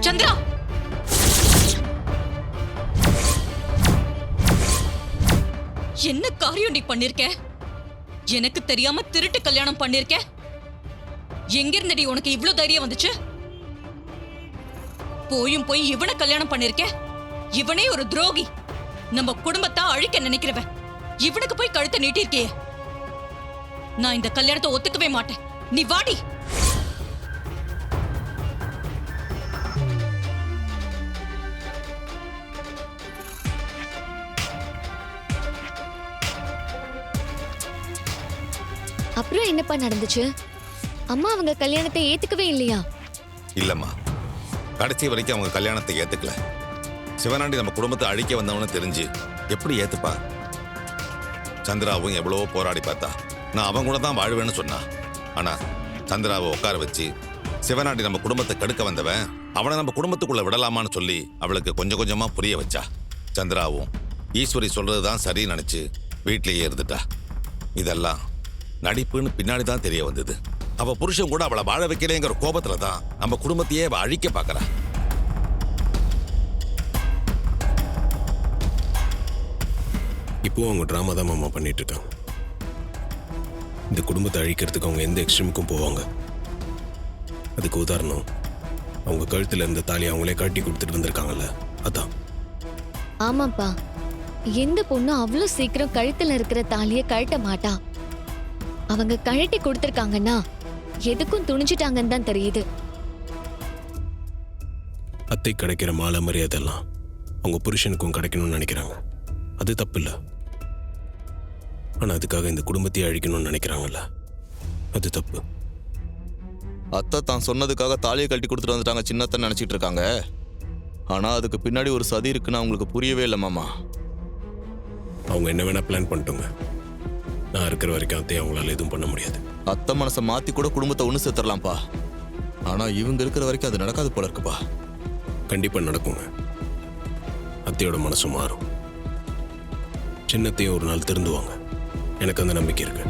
சந்திரா, என்ன காரியம் நீ பண்ணிருக்க? எனக்கு தெரியாம திருட்டு கல்யாணம் பண்ணிருக்க. எங்க இருந்தடி உனக்கு இவ்ளோ தைரியம் வந்துச்சு? போய் இவனை கல்யாணம் பண்ணிருக்க. இவனே ஒரு துரோகி, நம்ம குடும்பத்தை அழிக்க நினைக்கிறவன். இவனுக்கு போய் கழுத்தை நீட்டிருக்கியே. நான் இந்த கல்யாணத்தை ஒத்துக்கவே மாட்டேன். நீ வாடி. அப்புறம் என்னப்பா நடந்துச்சு? அம்மா அவங்க கல்யாணத்தை ஏத்துக்கவே இல்லையா? இல்லம்மா, கடைசி வரைக்கும் அவங்க கல்யாணத்தை ஏத்துக்கல. சிவனாண்டி நம்ம குடும்பத்தை அழிக்க வந்தவனு தெரிஞ்சு எப்படி ஏத்துப்பா? சந்திராவும் எவ்வளவோ போராடி பார்த்தா. நான் அவன் கூட தான் வாழ்வேன்னு சொன்னா. ஆனா சந்திராவை உட்கார வச்சு சிவனாண்டி நம்ம குடும்பத்தை கெடுக்க வந்தவன், அவனை நம்ம குடும்பத்துக்குள்ள விடலாமான்னு சொல்லி அவளுக்கு கொஞ்சம் கொஞ்சமா புரிய வச்சா. சந்திராவும் ஈஸ்வரி சொல்றதுதான் சரின்னு நினைச்சு வீட்லயே இருந்துட்டா. இதெல்லாம் நடிப்புன்னு பின்னாடி தான் தெரிய வந்தது. அவ புருஷன் கூட அவளை வாழ வைக்கலைங்கிற கோபத்துல தான் நம்ம குடும்பத்தையே அவ அழிக்க பாக்குறா. இப்போ அவங்க டிராமா தான் மாமா பண்ணிட்டு இருக்காங்க. இந்த குடும்பத்தை அழிக்கிறதுக்கு அவங்க எந்த எக்ஸ்ட்ரீமுக்கும் போவாங்க. அதுக்கு உதாரணம், அவங்க கழுத்துல இருந்த தாலியை அவங்களே கட்டி கொடுத்துட்டு வந்திருக்காங்கல்ல, அதான். ஆமாப்பா, எந்த பொண்ணு அவ்வளவு சீக்கிரம் கழுத்துல இருக்கிற தாலியை கழட்ட மாட்டா. அவங்க கழட்டி கொடுத்திருக்காங்கன்னா எதுக்கும் துணிஞ்சிட்டாங்கன்னு தான் தெரியுது. அத்தை கிடைக்கிற மாலை மரியாதைலாம் அவங்க புருஷனுக்கும் கிடைக்கணும்னு நினைக்கிறாங்க. அது தப்பு இல்லை. ஆனா அதுக்காக இந்த குடும்பத்தையே அழிக்கணும்னு நினைக்கிறாங்கல்ல, அது தப்பு. அத்தை தான் சொன்னதுக்காக தாலியை கட்டி கொடுத்துட்டு வந்துட்டாங்க சின்னத்தை நினைச்சிட்டு இருக்காங்க. ஆனா அதுக்கு பின்னாடி ஒரு சதி இருக்குன்னு அவங்களுக்கு புரியவே இல்லை மாமா. அவங்க என்ன வேணா பிளான் பண்ணிட்டோங்க. நான் இருக்கிற வரைக்கும் அத்தையை அவங்களால எதுவும் பண்ண முடியாது. அத்தை மனசை மாத்தி கூட குடும்பத்தை ஒன்று சேர்த்துடலாம்ப்பா. ஆனா இவங்க இருக்கிற வரைக்கும் அது நடக்காது போல இருக்குப்பா. கண்டிப்பா நடக்குங்க. அத்தையோட மனசு மாறும். சின்னத்தையும் ஒரு நாள் திருந்துவாங்க. எனக்கு அந்த நம்பிக்கை இருக்கு.